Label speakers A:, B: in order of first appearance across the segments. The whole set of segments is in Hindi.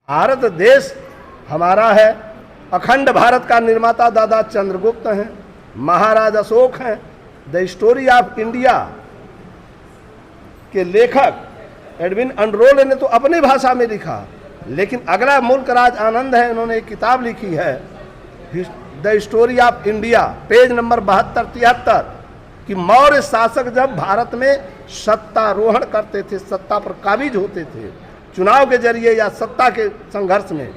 A: भारत देश हमारा है। अखंड भारत का निर्माता दादा चंद्रगुप्त हैं, महाराज अशोक हैं। द स्टोरी ऑफ इंडिया के लेखक एडविन अनरोल ने तो अपनी भाषा में लिखा, लेकिन अगला मुल्क राज आनंद है, इन्होंने एक किताब लिखी है the story of India, page number 72-73 कि मौर्य शासक जब भारत में सत्तारोहण करते थे, सत्ता पर काबिज होते थे चुनाव के जरिए या सत्ता के संघर्ष में,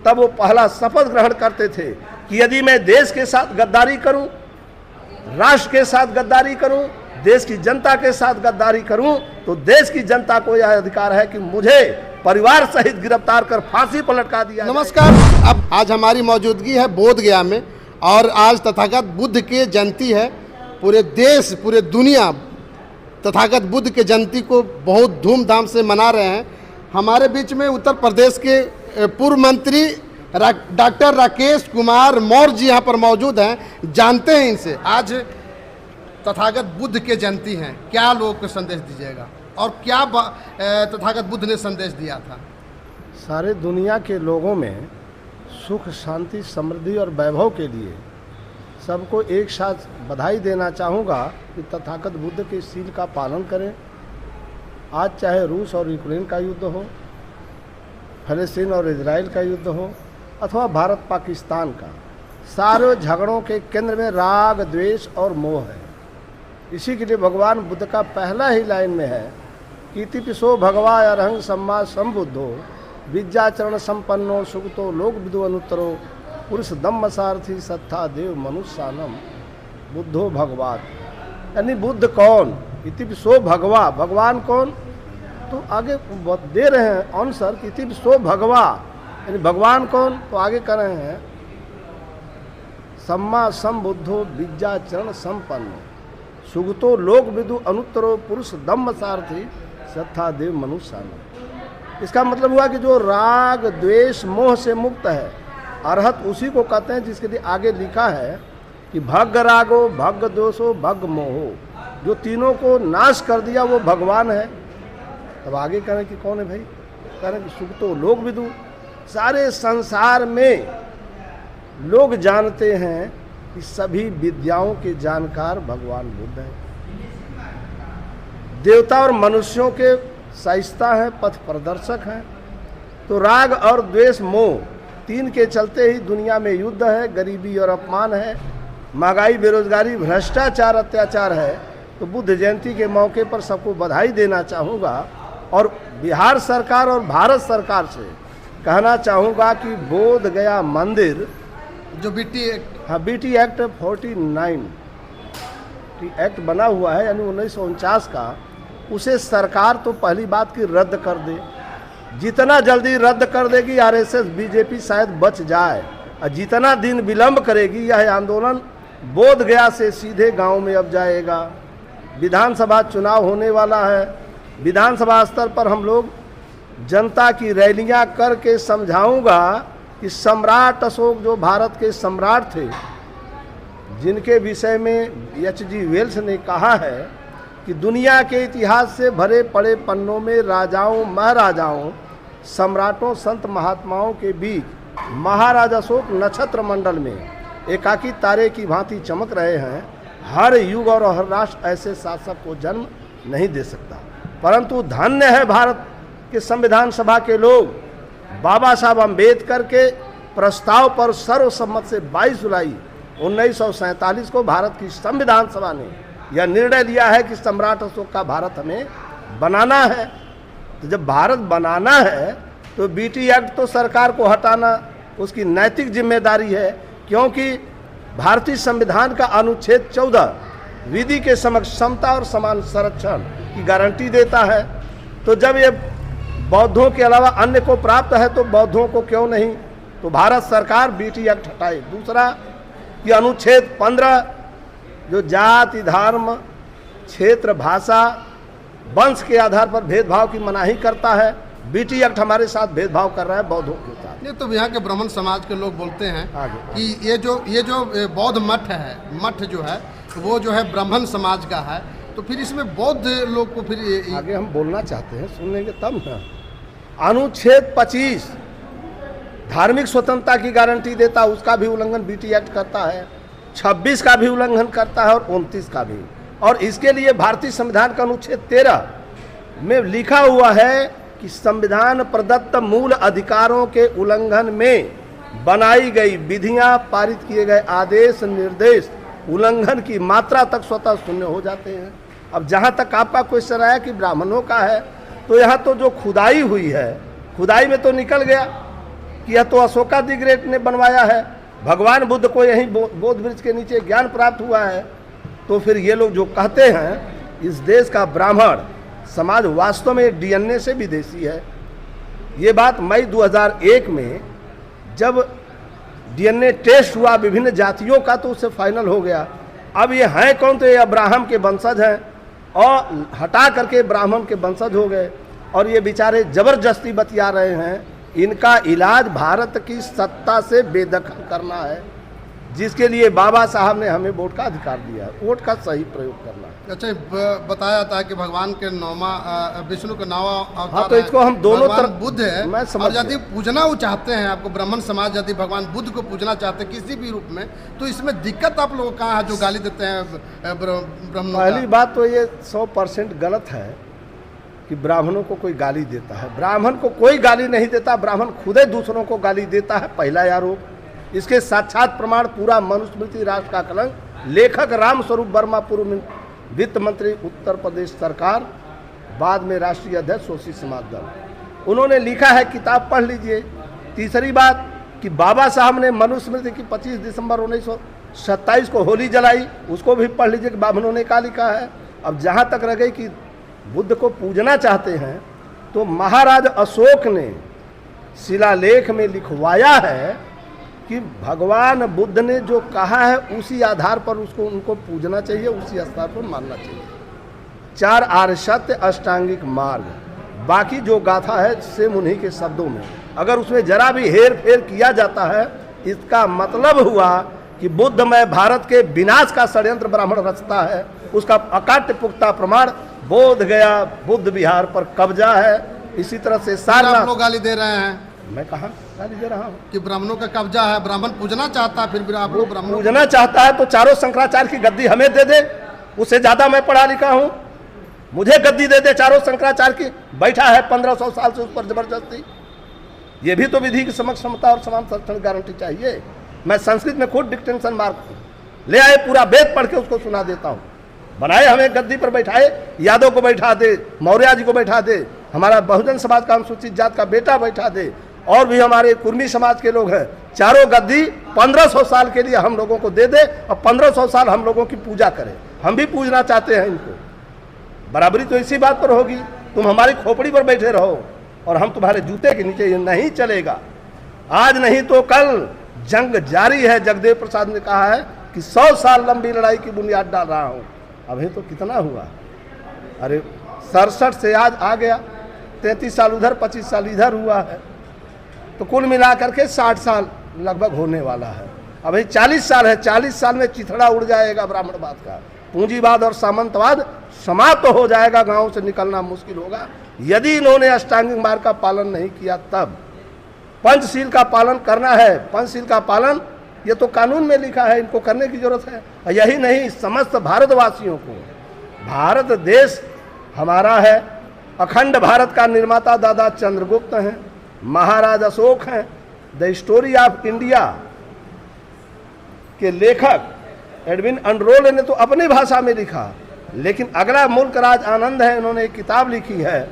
A: तब वो पहला शपथ ग्रहण करते थे कि यदि मैं देश के साथ गद्दारी करूं, राष्ट्र के साथ गद्दारी करूं, देश की जनता के साथ गद्दारी करूं, तो देश की जनता को यह अधिकार है कि मुझे परिवार सहित गिरफ्तार कर फांसी पर लटका दिया।
B: नमस्कार, अब आज हमारी मौजूदगी है बोध गया में और आज तथागत बुद्ध की जयंती है। पूरे देश, पूरे दुनिया तथागत बुद्ध के जयंती को बहुत धूमधाम से मना रहे हैं। हमारे बीच में उत्तर प्रदेश के पूर्व मंत्री डॉक्टर राकेश कुमार मौर्य जी यहाँ पर मौजूद हैं। जानते हैं इनसे, आज तथागत बुद्ध के जयंती हैं, क्या लोगों को संदेश दीजिएगा और क्या तथागत बुद्ध ने संदेश दिया था?
A: सारे दुनिया के लोगों में सुख, शांति, समृद्धि और वैभव के लिए सबको एक साथ बधाई देना चाहूँगा कि तथागत बुद्ध के सील का पालन करें। आज चाहे रूस और यूक्रेन का युद्ध हो, फलस्तीन और इजराइल का युद्ध हो, अथवा भारत पाकिस्तान का, सारे झगड़ों के केंद्र में राग, द्वेष और मोह है। इसी के लिए भगवान बुद्ध का पहला ही लाइन में है कि इति पिसो भगवा अरहंग सम्मा संबुद्धो विद्याचरण संपन्नो सुगतो लोक विदु अनुत्तरो पुरुष दम्म सारथी सत्था देव मनुष्यानम बुद्धो भगवान। यानी बुद्ध कौन? इति पिसो भगवा, भगवान कौन? तो आगे दे रहे हैं आंसर कि इति पिसो भगवा, यानी भगवान कौन? तो आगे कर रहे हैं सम्मा संबुद्धो विद्याचरण संपन्नो सुगतो लोक विदु अनुत्तरो पुरुष दम्म सारथी सत्था देव मनुष्यानम। इसका मतलब हुआ कि जो राग, द्वेष, मोह से मुक्त है, अरहत उसी को कहते हैं जिसके लिए आगे लिखा है कि भग रागो, भग दोषो, भग मोहो, जो तीनों को नाश कर दिया वो भगवान है। तब आगे कह रहे कि कौन है भाई? कह रहे कि सुगतो लोक विदु, सारे संसार में लोग जानते हैं कि सभी विद्याओं के जानकार भगवान बुद्ध हैं। देवता और मनुष्यों के शाइस्ता हैं, पथ प्रदर्शक हैं। तो राग और द्वेष, मोह, तीन के चलते ही दुनिया में युद्ध है, गरीबी और अपमान है, महंगाई, बेरोजगारी, भ्रष्टाचार, अत्याचार है। तो बुद्ध जयंती के मौके पर सबको बधाई देना चाहूँगा और बिहार सरकार और भारत सरकार से कहना चाहूँगा कि बोध गया मंदिर
B: जो बीटी एक्ट,
A: हाँ, बीटी एक्ट 49 एक्ट बना हुआ है, यानी 1949 का, उसे सरकार तो पहली बात की रद्द कर दे। जितना जल्दी रद्द कर देगी आरएसएस, बीजेपी शायद बच जाए, और जितना दिन विलंब करेगी यह आंदोलन बोध गया से सीधे गांव में अब जाएगा। विधानसभा चुनाव होने वाला है, विधानसभा स्तर पर हम लोग जनता की रैलियां करके समझाऊंगा कि सम्राट अशोक जो भारत के सम्राट थे, जिनके विषय में एच.जी. वेल्स ने कहा है कि दुनिया के इतिहास से भरे पड़े पन्नों में राजाओं, महाराजाओं, सम्राटों, संत महात्माओं के बीच महाराज अशोक नक्षत्र मंडल में एकाकी तारे की भांति चमक रहे हैं। हर युग और हर राष्ट्र ऐसे शासक को जन्म नहीं दे सकता, परंतु धन्य है भारत के संविधान सभा के लोग। बाबा साहब अम्बेडकर के प्रस्ताव पर सर्वसम्मत से 22 जुलाई 1947 को भारत की संविधान सभा ने यह निर्णय लिया है कि सम्राट अशोक का भारत हमें बनाना है। तो जब भारत बनाना है तो बीटी एक्ट तो सरकार को हटाना उसकी नैतिक जिम्मेदारी है, क्योंकि भारतीय संविधान का अनुच्छेद 14 विधि के समक्ष समता और समान संरक्षण की गारंटी देता है। तो जब ये बौद्धों के अलावा अन्य को प्राप्त है तो बौद्धों को क्यों नहीं? तो भारत सरकार बीटी एक्ट हटाए। दूसरा कि अनुच्छेद 15 जो जाति, धर्म, क्षेत्र, भाषा, वंश के आधार पर भेदभाव की मनाही करता है, बीटी एक्ट हमारे साथ भेदभाव कर रहा है बौद्धों के साथ।
B: ये तो यहाँ के ब्राह्मण समाज के लोग बोलते हैं कि ये जो बौद्ध मठ है, मठ जो है वो जो है ब्राह्मण समाज का है, तो फिर इसमें बौद्ध लोग को फिर
A: आगे हम बोलना चाहते हैं, सुन लेंगे तब ना। अनुच्छेद 25 धार्मिक स्वतंत्रता की गारंटी देता, उसका भी उल्लंघन बीटी एक्ट करता है, 26 का भी उल्लंघन करता है और 29 का भी। और इसके लिए भारतीय संविधान का अनुच्छेद 13 में लिखा हुआ है कि संविधान प्रदत्त मूल अधिकारों के उल्लंघन में बनाई गई विधियां, पारित किए गए आदेश निर्देश उल्लंघन की मात्रा तक स्वतः शून्य हो जाते हैं। अब जहां तक आपका क्वेश्चन आया कि ब्राह्मणों का है, तो यहाँ तो जो खुदाई हुई है, खुदाई में तो निकल गया कि यह तो अशोका द ग्रेट ने बनवाया है, भगवान बुद्ध को यहीं बोध वृक्ष के नीचे ज्ञान प्राप्त हुआ है। तो फिर ये लोग जो कहते हैं इस देश का ब्राह्मण समाज वास्तव में डीएनए से विदेशी है। ये बात मई 2001 में जब डीएनए टेस्ट हुआ विभिन्न जातियों का, तो उससे फाइनल हो गया। अब ये हैं कौन? तो ये अब्राहम के वंशज हैं और हटा करके ब्राह्मण के वंशज हो गए। और ये बेचारे जबरदस्ती बतिया रहे हैं। इनका इलाज भारत की सत्ता से बेदखल करना है, जिसके लिए बाबा साहब ने हमें वोट का अधिकार दिया है। वोट का सही प्रयोग करना है।
B: अच्छा, बताया जाता है कि भगवान के विष्णु का नौवां अवतार,
A: हाँ, तो इसको हम दोनों
B: भगवान
A: तरफ
B: बुद्ध है।
A: मैं समझ
B: और यदि पूजना वो चाहते हैं, आपको ब्राह्मण समाज यदि भगवान बुद्ध को पूजना चाहते हैं किसी भी रूप में, तो इसमें दिक्कत आप लोगों का है जो गाली देते हैं ब्राह्मणों?
A: पहली बात तो ये 100% गलत है कि ब्राह्मणों को कोई गाली देता है। ब्राह्मण को कोई गाली नहीं देता, ब्राह्मण खुद ही दूसरों को गाली देता है, पहला आरोप। इसके साक्षात प्रमाण पूरा मनुस्मृति राष्ट्र का कलंक, लेखक राम स्वरूप वर्मा, पूर्व वित्त मंत्री उत्तर प्रदेश सरकार, बाद में राष्ट्रीय अध्यक्ष शोषित समाज दल, उन्होंने लिखा है, किताब पढ़ लीजिए। तीसरी बात कि बाबा साहब ने मनुस्मृति की 25 दिसंबर 1927 को होली जलाई, उसको भी पढ़ लीजिए कि ब्राह्मणों ने क्या लिखा है। अब जहाँ तक रह गई कि बुद्ध को पूजना चाहते हैं, तो महाराज अशोक ने शिलालेख में लिखवाया है कि भगवान बुद्ध ने जो कहा है उसी आधार पर उसको उनको पूजना चाहिए, उसी स्तर पर मानना चाहिए। 4 आर्य सत्य अष्टांगिक मार्ग, बाकी जो गाथा है सेम उन्हीं के शब्दों में। अगर उसमें जरा भी हेर फेर किया जाता है, इसका मतलब हुआ कि बुद्धमय भारत के विनाश का षड्यंत्र ब्राह्मण रचता है। उसका अकाट्य पुख्ता प्रमाण बोध गया बुद्ध विहार पर कब्जा है। इसी तरह से
B: आप लोग गाली दे रहे हैं।
A: मैं कहाँ गाली दे रहा हूँ
B: कि ब्राह्मणों का कब्जा है, ब्राह्मण पूजना चाहता है, फिर भी आप लोग ब्राह्मण
A: पूजना चाहता है तो चारों शंकराचार्य की गद्दी हमें दे दे। उससे ज्यादा मैं पढ़ा लिखा हूँ, मुझे गद्दी दे दे चारों शंकराचार्य की। बैठा है 1500 साल से उस पर जबरदस्ती। ये भी तो विधि की समता और समान संरक्षण गारंटी चाहिए। मैं संस्कृत में खुद डिक्टेंशन मार्क ले आए, पूरा वेद पढ़ के उसको सुना देता हूँ। बनाए हमें गद्दी पर बैठाए, यादव को बैठा दे, मौर्य जी को बैठा दे, हमारा बहुजन समाज का अनुसूचित जात का बेटा बैठा दे, और भी हमारे कुर्मी समाज के लोग हैं, चारों गद्दी 1500 साल के लिए हम लोगों को दे दे और 1500 साल हम लोगों की पूजा करें। हम भी पूजना चाहते हैं इनको। बराबरी तो इसी बात पर होगी, तुम हमारी खोपड़ी पर बैठे रहो और हम तुम्हारे जूते के नीचे। ये नहीं चलेगा। आज नहीं तो कल जंग जारी है। जगदेव प्रसाद ने कहा है कि 100 साल लंबी लड़ाई की बुनियाद डाल रहा हूँ। अभी तो कितना हुआ? अरे 67 से आज आ गया, 33 साल उधर, 25 साल इधर हुआ है, तो कुल मिलाकर के 60 साल लगभग होने वाला है। अभी 40 साल है। 40 साल में चिथड़ा उड़ जाएगा ब्राह्मणवाद का। पूंजीवाद और सामंतवाद समाप्त हो जाएगा। गांव से निकलना मुश्किल होगा यदि इन्होंने अष्टांगिक मार्ग का पालन नहीं किया। तब पंचशील का पालन करना है। पंचशील का पालन ये तो कानून में लिखा है, इनको करने की जरूरत है। यही नहीं, समस्त भारतवासियों को, भारत देश हमारा है। अखंड भारत का निर्माता दादा चंद्रगुप्त हैं, महाराज अशोक हैं। द स्टोरी ऑफ इंडिया के लेखक एडविन अनरोल ने तो अपनी भाषा में लिखा, लेकिन अगला मुल्क राज आनंद है, इन्होंने एक किताब लिखी है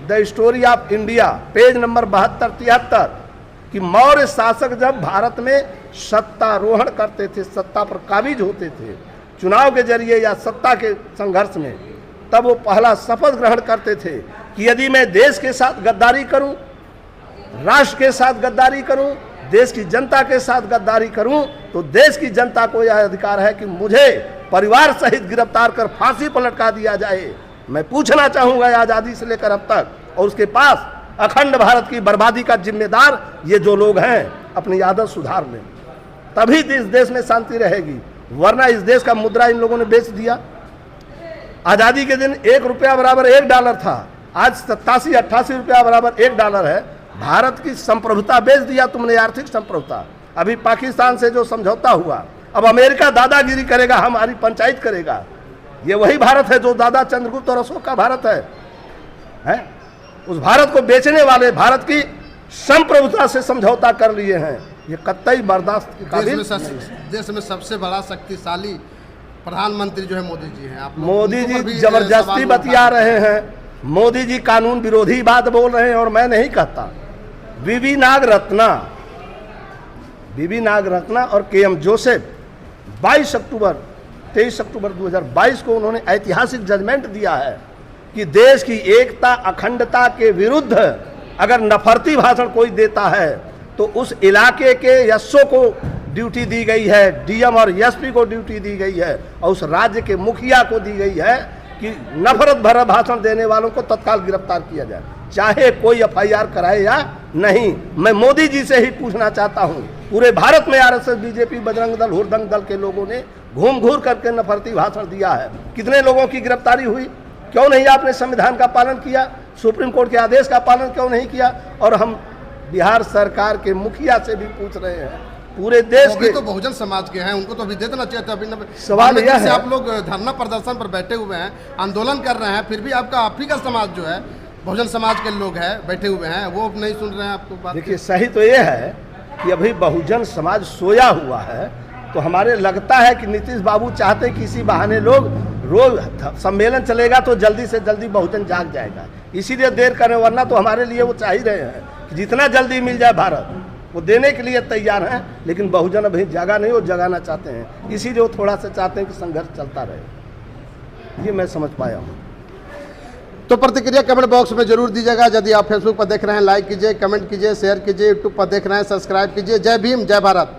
A: the story of India, page number 72-73, कि मौर्य शासक जब भारत में सत्तारोहण करते थे, सत्ता पर काबिज होते थे चुनाव के जरिए या सत्ता के संघर्ष में, तब वो पहला शपथ ग्रहण करते थे कि यदि मैं देश के साथ गद्दारी करूं, राष्ट्र के साथ गद्दारी करूं, देश की जनता के साथ गद्दारी करूं, तो देश की जनता को यह अधिकार है कि मुझे परिवार सहित गिरफ्तार कर फांसी पर लटका दिया जाए। मैं पूछना चाहूंगा आजादी से लेकर अब तक, और उसके पास अखंड भारत की बर्बादी का जिम्मेदार ये जो लोग हैं, अपनी आदत सुधार लें, तभी इस देश में शांति रहेगी। वरना इस देश का मुद्रा इन लोगों ने बेच दिया। आजादी के दिन $1 बराबर $1 था, आज 87-88 रुपया बराबर $1 है। भारत की संप्रभुता बेच दिया तुमने, आर्थिक संप्रभुता। अभी पाकिस्तान से जो समझौता हुआ, अब अमेरिका दादागिरी करेगा, हमारी पंचायत करेगा। ये वही भारत है जो दादा चंद्रगुप्त और अशोक का भारत है? उस भारत को बेचने वाले भारत की संप्रभुता से समझौता कर लिए हैं। ये कतई बर्दाश्त के काबिल।
B: देश में सबसे बड़ा शक्तिशाली प्रधानमंत्री जो है मोदी जी हैं। आप
A: मोदी जी जबरदस्ती बतिया रहे हैं। मोदी जी कानून विरोधी बात बोल रहे हैं, और मैं नहीं कहता। बीबी नागरत्ना और के.एम. जोसेफ 23 अक्टूबर 2022 को उन्होंने ऐतिहासिक जजमेंट दिया है कि देश की एकता अखंडता के विरुद्ध अगर नफरती भाषण कोई देता है तो उस इलाके के एसओ को ड्यूटी दी गई है, डीएम और एसपी को ड्यूटी दी गई है, और उस राज्य के मुखिया को दी गई है कि नफरत भरा भाषण देने वालों को तत्काल गिरफ्तार किया जाए, चाहे कोई एफआईआर कराए या नहीं। मैं मोदी जी से ही पूछना चाहता हूं, पूरे भारत में आरएसएस, बीजेपी, बजरंग दल, हुड़दंग दल के लोगों ने घूम घूर करके नफरती भाषण दिया है। कितने लोगों की गिरफ्तारी हुई? क्यों नहीं आपने संविधान का पालन किया? सुप्रीम कोर्ट के आदेश का पालन क्यों नहीं किया? और हम बिहार सरकार के मुखिया से भी पूछ रहे हैं, पूरे देश के
B: तो बहुजन समाज के हैं, उनको तो अभी दे देना चाहिए था। अभी
A: सवाल यह है,
B: आप लोग धरना प्रदर्शन पर बैठे हुए हैं, आंदोलन कर रहे हैं, फिर भी आपका आप ही का समाज जो है, बहुजन समाज के लोग हैं बैठे हुए हैं, वो नहीं सुन रहे हैं आपको बात।
A: देखिए, सही तो ये है कि अभी बहुजन समाज सोया हुआ है, तो हमारे लगता है कि नीतीश बाबू चाहते कि इसी बहाने लोग रोज सम्मेलन चलेगा तो जल्दी से जल्दी बहुजन जाग जाएगा, इसीलिए देर करें। वरना तो हमारे लिए वो चाह ही रहे हैं कि जितना जल्दी मिल जाए भारत, वो देने के लिए तैयार हैं। लेकिन बहुजन अभी जगा नहीं, वो जगाना चाहते हैं, इसीलिए वो थोड़ा सा चाहते हैं कि संघर्ष चलता रहे। ये मैं समझ पाया हूँ।
B: तो प्रतिक्रिया कमेंट बॉक्स में जरूर दीजिएगा। यदि आप फेसबुक पर देख रहे हैं, लाइक कीजिए, कमेंट कीजिए, शेयर कीजिए, यूट्यूब पर देख रहे हैं, सब्सक्राइब कीजिए। जय भीम, जय भारत।